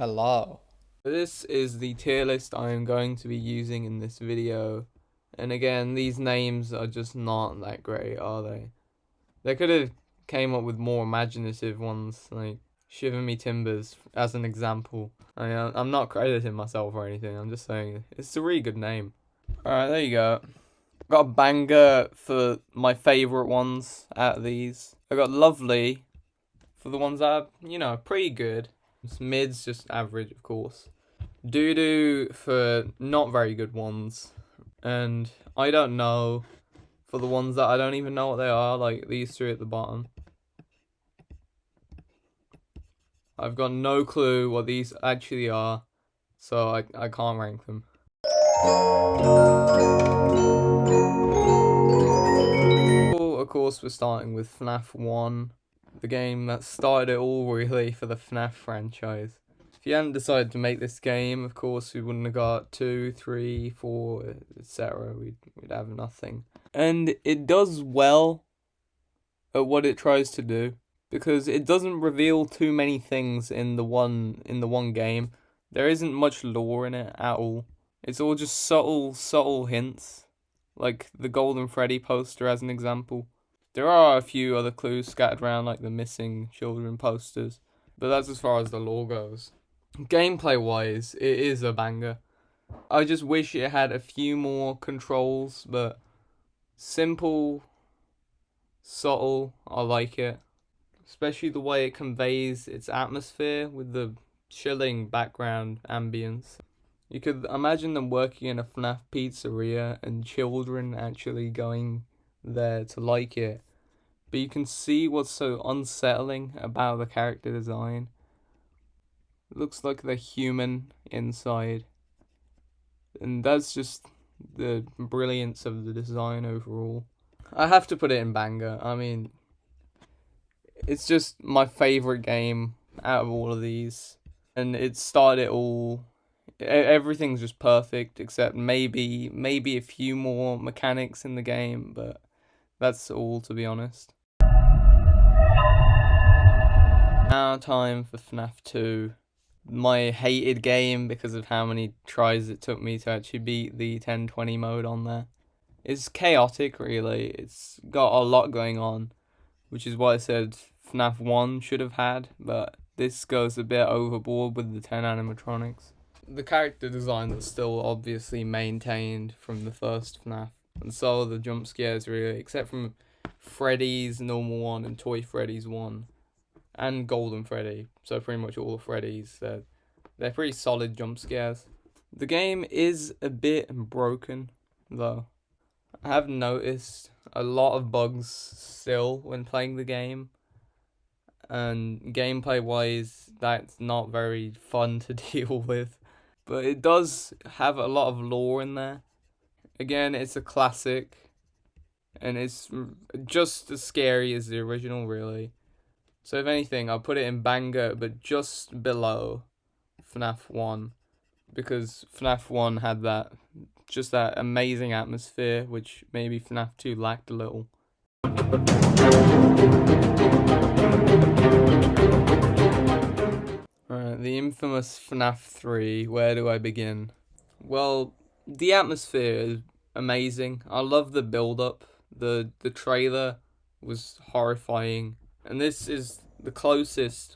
Hello. This is the tier list I am going to be using in this video. And again, these names are just not that great, are they? They could have came up with more imaginative ones, like Shiver Me Timbers as an example. I'm not crediting myself or anything, I'm just saying it's a really good name. Alright, there you go. Got a banger for my favourite ones out of these. I got Lovely for the ones that are, pretty good. Mid's just average, of course. Doo-doo for not very good ones. And I don't know for the ones that I don't even know what they are, like these three at the bottom. I've got no clue what these actually are, so I can't rank them. Of course, we're starting with FNAF 1, the game that started it all really for the FNAF franchise. If you hadn't decided to make this game, of course, we wouldn't have got 2, 3, 4, etc. We'd have nothing. And it does well at what it tries to do, because it doesn't reveal too many things in the one game. There isn't much lore in it at all. It's all just subtle hints, like the Golden Freddy poster as an example. There are a few other clues scattered around, like the missing children posters, but that's as far as the lore goes. Gameplay wise, it is a banger. I just wish it had a few more controls, but simple, subtle, I like it. Especially the way it conveys its atmosphere with the chilling background ambience. You could imagine them working in a FNAF pizzeria and children actually going there to like it. But you can see what's so unsettling about the character design. It looks like they're human inside. And that's just the brilliance of the design overall. I have to put it in banger. I mean, it's just my favorite game out of all of these. And it started it all. Everything's just perfect, except maybe a few more mechanics in the game, but that's all, to be honest. Now time for FNAF 2. My hated game because of how many tries it took me to actually beat the 1020 mode on there. It's chaotic, really. It's got a lot going on, which is what I said FNAF 1 should have had, but this goes a bit overboard with the 10 animatronics. The character design is still obviously maintained from the first FNAF, and so are the jump scares, really, except from Freddy's normal one and Toy Freddy's one. And Golden Freddy, so pretty much all the Freddys, they're pretty solid jump scares. The game is a bit broken, though. I have noticed a lot of bugs still when playing the game, and gameplay wise, that's not very fun to deal with. But it does have a lot of lore in there. Again, it's a classic, and it's just as scary as the original, really. So if anything, I'll put it in banger, but just below FNAF 1, because FNAF 1 had that amazing atmosphere, which maybe FNAF 2 lacked a little. Alright, the infamous FNAF 3, where do I begin? Well, the atmosphere is amazing. I love the build-up. The trailer was horrifying. And this is the closest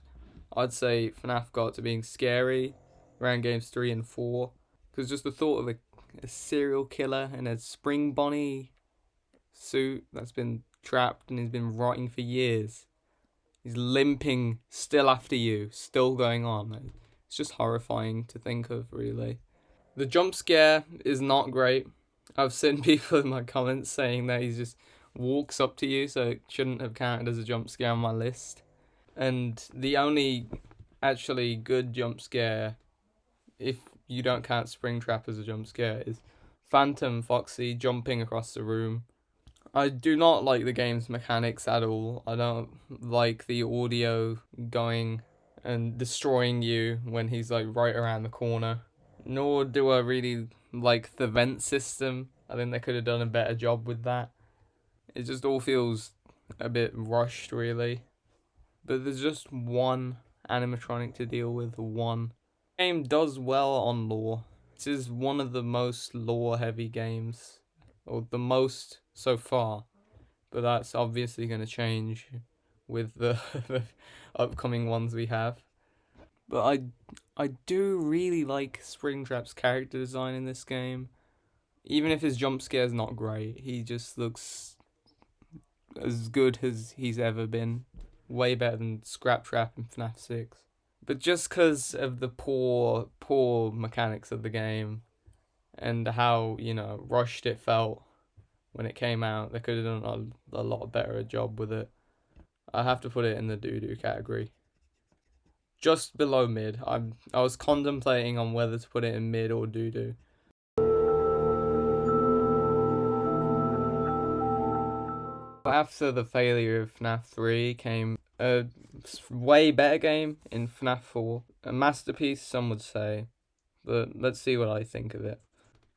I'd say FNAF got to being scary around games 3 and 4. Because just the thought of a serial killer in a spring bonnie suit that's been trapped and he's been rotting for years. He's limping still after you, still going on. It's just horrifying to think of, really. The jump scare is not great. I've seen people in my comments saying that he just walks up to you, so it shouldn't have counted as a jump scare on my list. And the only actually good jump scare, if you don't count Springtrap as a jump scare, is Phantom Foxy jumping across the room. I do not like the game's mechanics at all. I don't like the audio going and destroying you when he's like right around the corner. Nor do I really like the vent system. I think they could have done a better job with that. It just all feels a bit rushed, really. But there's just one animatronic to deal with, one. Game does well on lore. This is one of the most lore heavy games, or the most so far, but that's obviously going to change with the, the upcoming ones we have. But I do really like Springtrap's character design in this game. Even if his jump scare is not great, he just looks as good as he's ever been. Way better than Scraptrap in FNAF 6. But just because of the poor mechanics of the game and how, rushed it felt when it came out, they could have done a lot better job with it. I have to put it in the doo-doo category. Just below mid. I was contemplating on whether to put it in mid or doo-doo. After the failure of FNAF 3 came a way better game in FNAF 4. A masterpiece, some would say, but let's see what I think of it.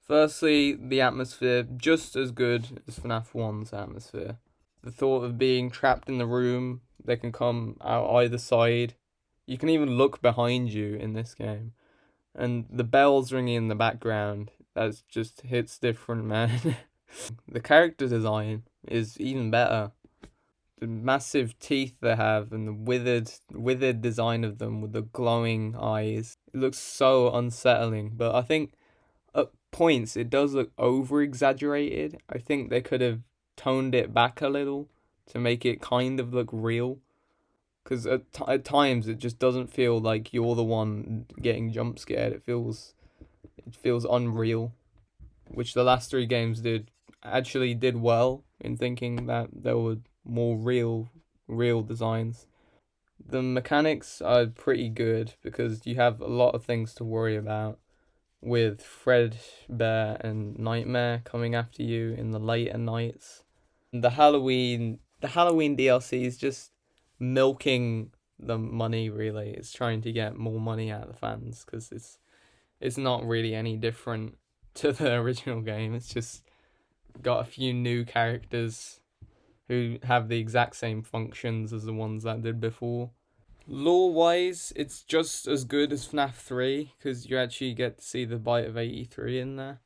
Firstly, the atmosphere, just as good as FNAF 1's atmosphere. The thought of being trapped in the room, they can come out either side. You can even look behind you in this game. And the bells ringing in the background, that just hits different, man. The character design is even better. The massive teeth they have and the withered design of them with the glowing eyes. It looks so unsettling, but I think at points it does look over exaggerated. I think they could have toned it back a little to make it kind of look real. Because at times it just doesn't feel like you're the one getting jump scared. It feels unreal, which the last three games did well in thinking that there were more real designs. The mechanics are pretty good because you have a lot of things to worry about with Fredbear and Nightmare coming after you in the later nights. The Halloween DLC is just milking the money, really. It's trying to get more money out of the fans because it's not really any different to the original game. It's just got a few new characters who have the exact same functions as the ones that did before. Lore wise, it's just as good as FNAF 3 because you actually get to see the Bite of 83 in there,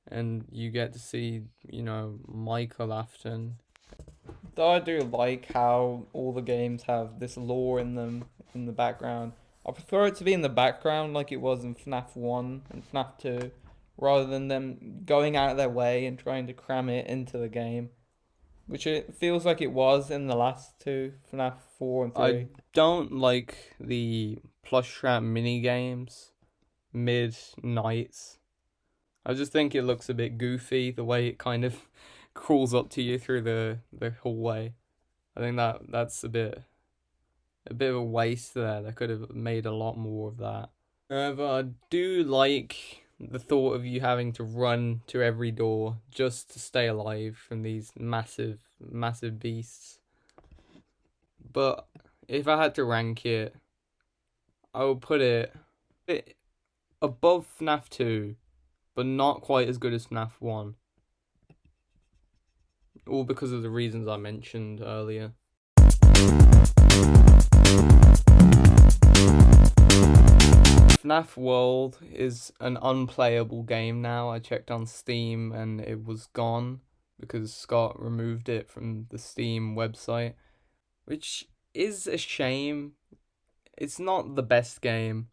and you get to see, Michael Afton. Though I do like how all the games have this lore in them in the background. I prefer it to be in the background like it was in FNAF 1 and FNAF 2, rather than them going out of their way and trying to cram it into the game, which it feels like it was in the last two, FNAF 4 and 3. I don't like the plush trap mini games mid-nights. I just think it looks a bit goofy the way it kind of crawls up to you through the hallway. I think that's a bit of a waste there. They could have made a lot more of that. But I do like the thought of you having to run to every door just to stay alive from these massive beasts. But if I had to rank it, I would put it above FNAF 2, but not quite as good as FNAF 1. All because of the reasons I mentioned earlier. FNAF World is an unplayable game now. I checked on Steam and it was gone because Scott removed it from the Steam website, which is a shame. It's not the best game,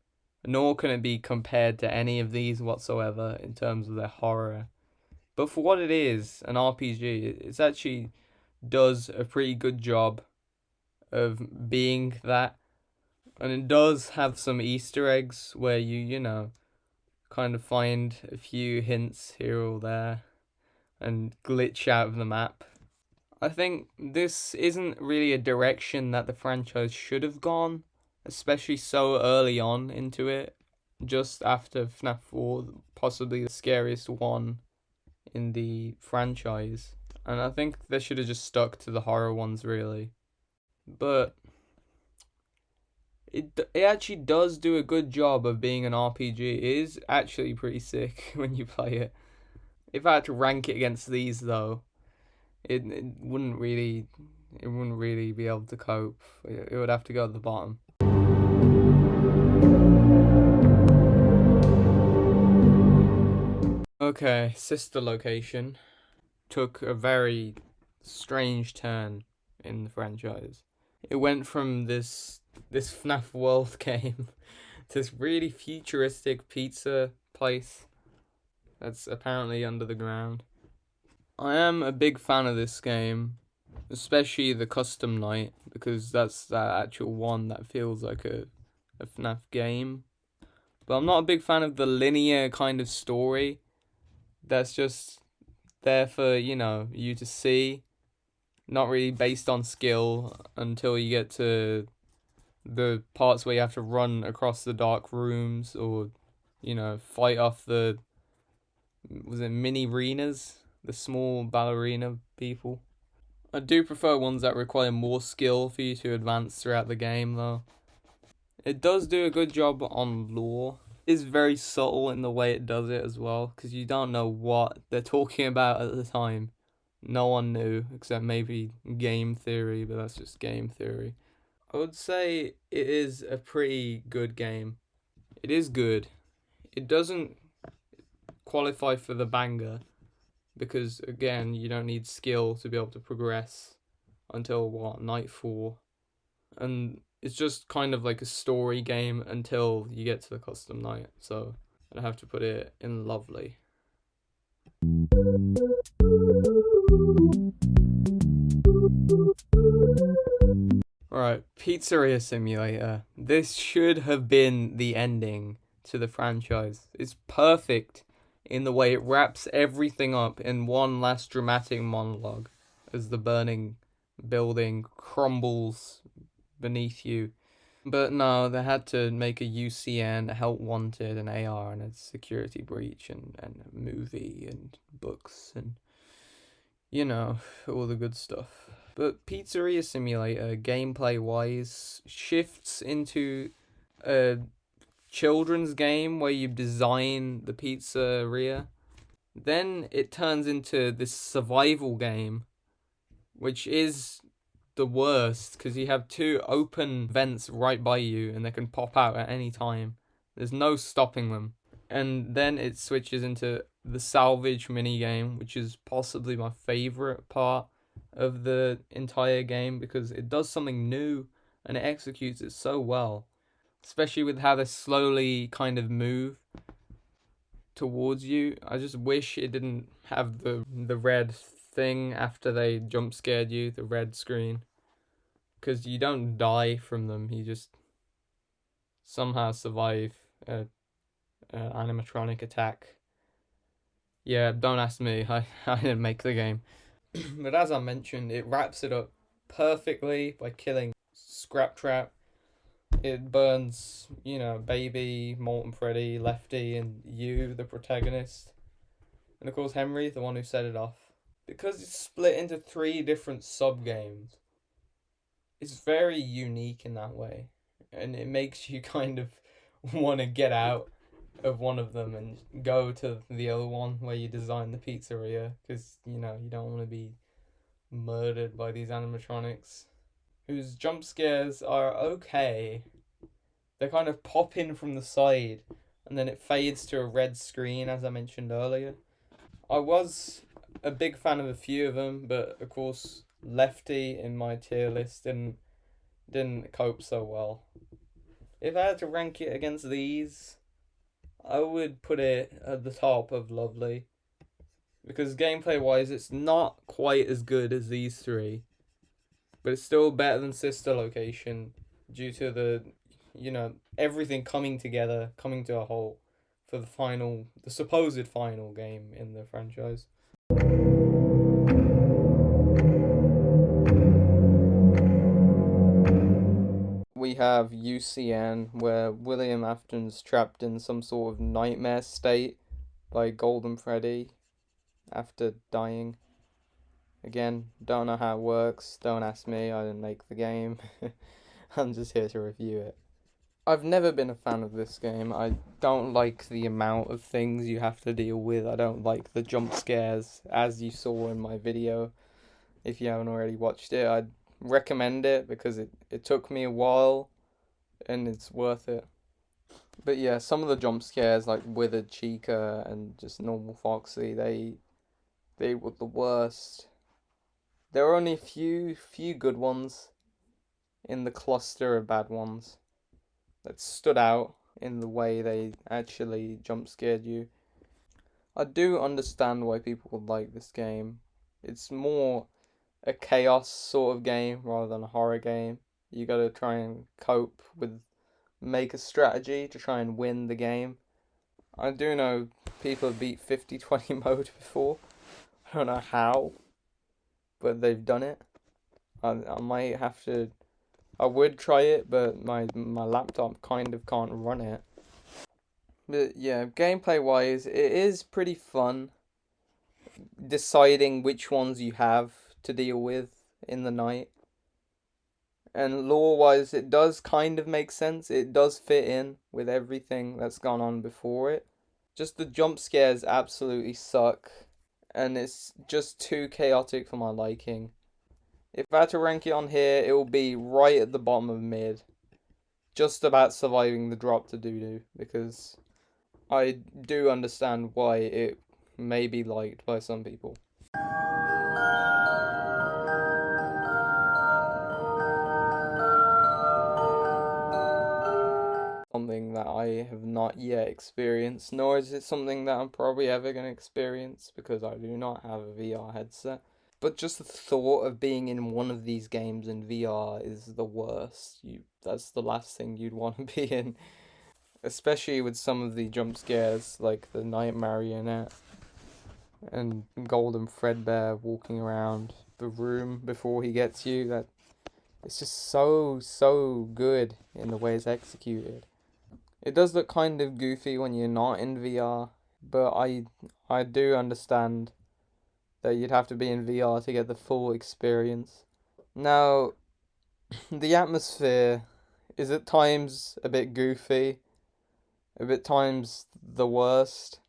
nor can it be compared to any of these whatsoever in terms of their horror. But for what it is, an RPG, it actually does a pretty good job of being that. And it does have some Easter eggs where you kind of find a few hints here or there and glitch out of the map. I think this isn't really a direction that the franchise should have gone, especially so early on into it, just after FNAF 4, possibly the scariest one in the franchise. And I think they should have just stuck to the horror ones, really. But it actually does do a good job of being an RPG. It is actually pretty sick when you play it. If I had to rank it against these, though, it wouldn't really be able to cope. It would have to go at the bottom. Okay, sister location took a very strange turn in the franchise. It went from this FNAF World game to this really futuristic pizza place that's apparently under the ground. I am a big fan of this game, especially the custom night, because that's that actual one that feels like a FNAF game. But I'm not a big fan of the linear kind of story that's just there for, you to see. Not really based on skill until you get to the parts where you have to run across the dark rooms or, fight off the, was it mini arenas? The small ballerina people. I do prefer ones that require more skill for you to advance throughout the game, though. It does do a good job on lore. It's very subtle in the way it does it as well, because you don't know what they're talking about at the time. No one knew, except maybe game theory, but that's just game theory. I would say it is a pretty good game. It is good. It doesn't qualify for the banger, because again, you don't need skill to be able to progress until night 4. And it's just kind of like a story game until you get to the custom night. So I'd have to put it in lovely. Alright, Pizzeria Simulator. This should have been the ending to the franchise. It's perfect in the way it wraps everything up in one last dramatic monologue as the burning building crumbles beneath you. But no, they had to make a UCN, a Help Wanted, an AR, and a security breach, and a movie, and books, and, all the good stuff. But Pizzeria Simulator, gameplay-wise, shifts into a children's game where you design the pizzeria. Then it turns into this survival game, which is the worst because you have 2 open vents right by you and they can pop out at any time. There's no stopping them. And then it switches into the salvage minigame, which is possibly my favorite part of the entire game because it does something new and it executes it so well. Especially with how they slowly kind of move towards you. I just wish it didn't have the red thing after they jump scared you, the red screen. Because you don't die from them, you just somehow survive a animatronic attack. Yeah, don't ask me, I didn't make the game. But as I mentioned, it wraps it up perfectly by killing Scraptrap. It burns, Baby, Molten Freddy, Lefty, and you, the protagonist. And of course, Henry, the one who set it off. Because it's split into 3 different sub-games, it's very unique in that way. And it makes you kind of want to get out of one of them and go to the other one where you design the pizzeria. Because, you don't want to be murdered by these animatronics. Whose jump scares are okay. They kind of pop in from the side and then it fades to a red screen, as I mentioned earlier. I was a big fan of a few of them, but of course Lefty in my tier list didn't cope so well. If I had to rank it against these, I would put it at the top of Lovely. Because gameplay wise, it's not quite as good as these 3. But it's still better than Sister Location due to the, everything coming together, coming to a halt for the supposed final game in the franchise. We have UCN, where William Afton's trapped in some sort of nightmare state by Golden Freddy after dying. Again, don't know how it works, don't ask me, I didn't make the game. I'm just here to review it. I've never been a fan of this game. I don't like the amount of things you have to deal with. I don't like the jump scares, as you saw in my video. If you haven't already watched it, I'd recommend it because it took me a while and it's worth it. But yeah, some of the jump scares like Withered Chica and just normal Foxy, they were the worst. There were only a few good ones in the cluster of bad ones that stood out in the way they actually jump scared you. I do understand why people would like this game. It's more a chaos sort of game rather than a horror game. You gotta try and cope with, make a strategy to try and win the game. I do know people have beat 50-20 mode before. I don't know how, but they've done it. I might have to. I would try it, but my laptop kind of can't run it. But yeah, gameplay wise, it is pretty fun deciding which ones you have to deal with in the night. And lore wise, it does kind of make sense. It does fit in with everything that's gone on before it. Just the jump scares absolutely suck, and it's just too chaotic for my liking. If I had to rank it on here, it will be right at the bottom of mid. Just about surviving the drop to doo-doo, because I do understand why it may be liked by some people. Something that I have not yet experienced, nor is it something that I'm probably ever going to experience because I do not have a VR headset. But just the thought of being in one of these games in VR is the worst. That's the last thing you'd want to be in, especially with some of the jump scares like the Night Marionette and Golden Fredbear walking around the room before he gets you. That it's just so good in the way it's executed. It does look kind of goofy when you're not in VR, but I do understand that you'd have to be in VR to get the full experience. Now, the atmosphere is at times a bit goofy, a bit times the worst.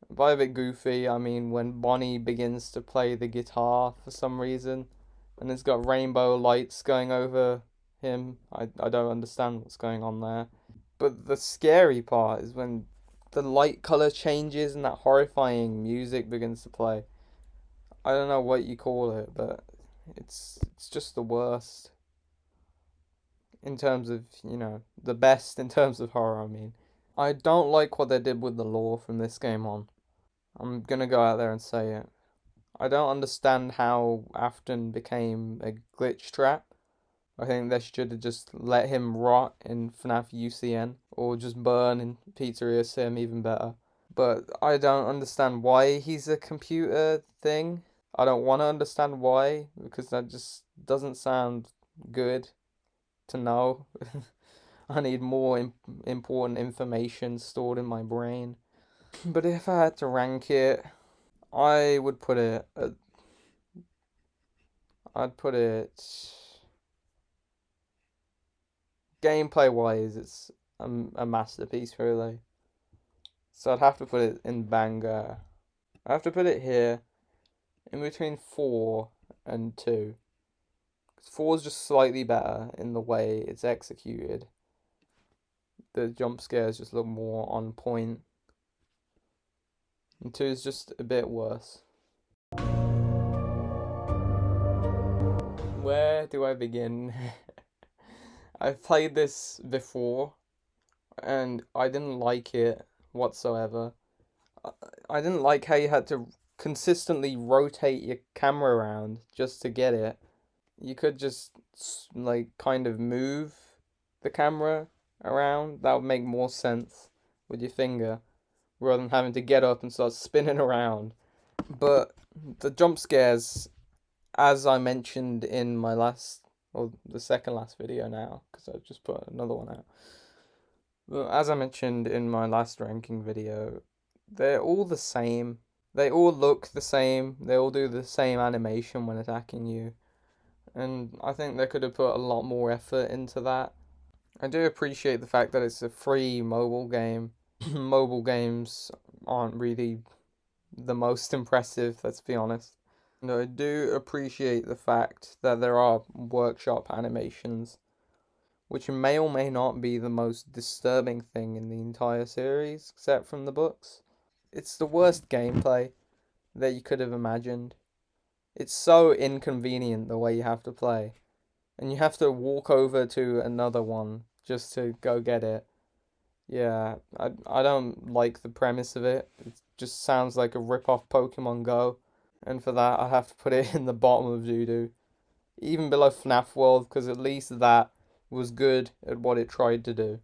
By a bit goofy, I mean when Bonnie begins to play the guitar for some reason, and it's got rainbow lights going over him. I don't understand what's going on there. But the scary part is when the light color changes and that horrifying music begins to play. I don't know what you call it, but it's just the worst in terms of, the best in terms of horror, I mean. I don't like what they did with the lore from this game on. I'm gonna go out there and say it. I don't understand how Afton became a glitch trap. I think they should have just let him rot in FNAF UCN or just burn in Pizzeria Sim, even better. But I don't understand why he's a computer thing. I don't want to understand why because that just doesn't sound good to know. I need more important information stored in my brain. But if I had to rank it, I would put it. I'd put it. Gameplay wise, it's a masterpiece, really. So I'd have to put it in banger. I have to put it here, in between 4 and 2. 4 is just slightly better in the way it's executed. The jump scares just look more on point. And 2 is just a bit worse. Where do I begin? I've played this before, and I didn't like it whatsoever. I didn't like how you had to consistently rotate your camera around just to get it. You could just like kind of move the camera around. That would make more sense with your finger rather than having to get up and start spinning around. But the jump scares, as I mentioned in my last, or the second last video now, because I've just put another one out. Well, as I mentioned in my last ranking video, they're all the same. They all look the same. They all do the same animation when attacking you. And I think they could have put a lot more effort into that. I do appreciate the fact that it's a free mobile game. Mobile games aren't really the most impressive, let's be honest. And I do appreciate the fact that there are workshop animations which may or may not be the most disturbing thing in the entire series, except from the books. It's the worst gameplay that you could have imagined. It's so inconvenient the way you have to play, and you have to walk over to another one just to go get it. Yeah, I don't like the premise of it. It just sounds like a rip-off Pokemon Go, and for that I have to put it in the bottom of doo-doo. Even below FNAF World, because at least that was good at what it tried to do.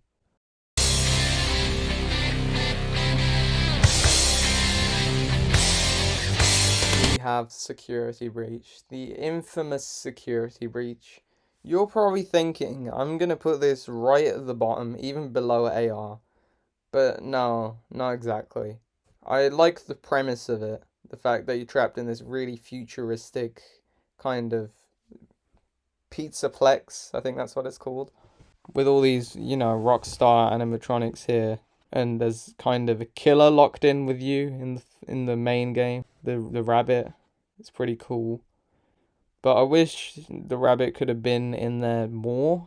We have security breach, the infamous security breach. You're probably thinking, I'm gonna put this right at the bottom, even below AR. But no, not exactly. I like the premise of it. The fact that you're trapped in this really futuristic kind of pizzaplex, I think that's what it's called. With all these, rock star animatronics here. And there's kind of a killer locked in with you in the main game. The rabbit. It's pretty cool. But I wish the rabbit could have been in there more.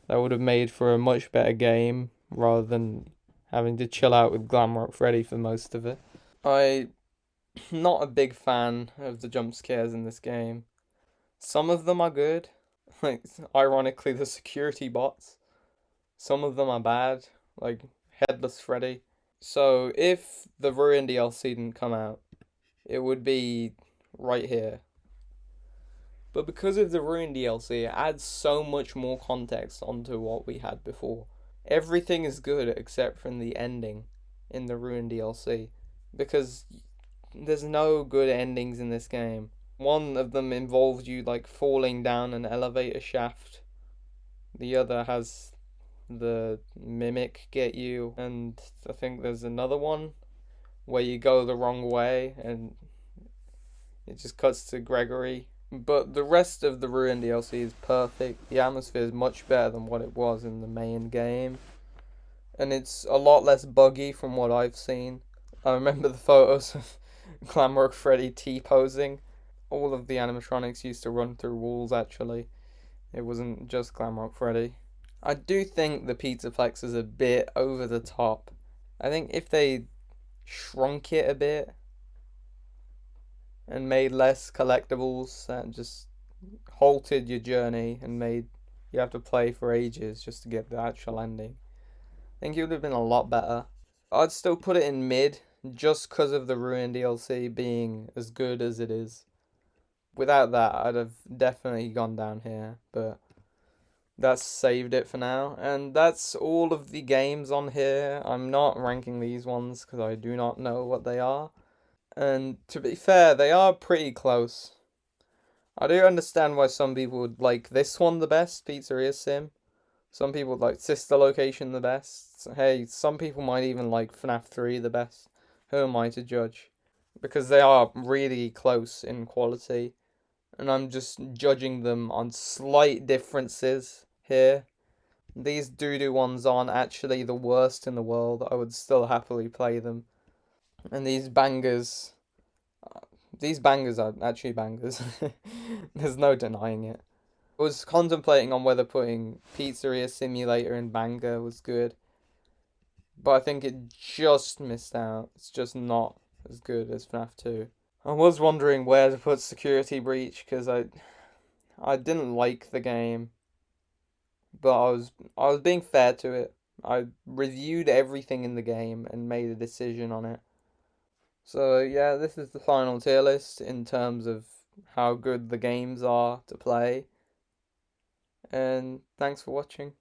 That would have made for a much better game rather than having to chill out with Glamrock Freddy for most of it. I'm not a big fan of the jump scares in this game. Some of them are good, like ironically the security bots. Some of them are bad, like Headless Freddy. So if the Ruin DLC didn't come out, it would be right here. But because of the Ruin DLC, it adds so much more context onto what we had before. Everything is good except from the ending in the Ruin DLC. Because there's no good endings in this game. One of them involves you like falling down an elevator shaft. The other has the mimic get you, and I think there's another one where you go the wrong way and it just cuts to Gregory. But the rest of the Ruin DLC is perfect. The atmosphere is much better than what it was in the main game. And it's a lot less buggy from what I've seen. I remember the photos of Glamrock Freddy T-posing. All of the animatronics used to run through walls, actually. It wasn't just Glamrock Freddy. I do think the Pizzaplex is a bit over the top. I think if they shrunk it a bit and made less collectibles, that just halted your journey and made you have to play for ages just to get the actual ending. I think it would have been a lot better. I'd still put it in mid just because of the Ruin DLC being as good as it is. Without that, I'd have definitely gone down here, but that's saved it for now. And that's all of the games on here. I'm not ranking these ones because I do not know what they are. And to be fair, they are pretty close. I do understand why some people would like this one the best, Pizzeria Sim. Some people would like Sister Location the best. Hey, some people might even like FNAF 3 the best. Who am I to judge? Because they are really close in quality. And I'm just judging them on slight differences here. These doo-doo ones aren't actually the worst in the world. I would still happily play them. And these bangers are actually bangers. There's no denying it. I was contemplating on whether putting Pizzeria Simulator in banger was good. But I think it just missed out. It's just not as good as FNAF 2. I was wondering where to put Security Breach because I didn't like the game, but I was being fair to it. I reviewed everything in the game and made a decision on it. So yeah, this is the final tier list in terms of how good the games are to play. And thanks for watching.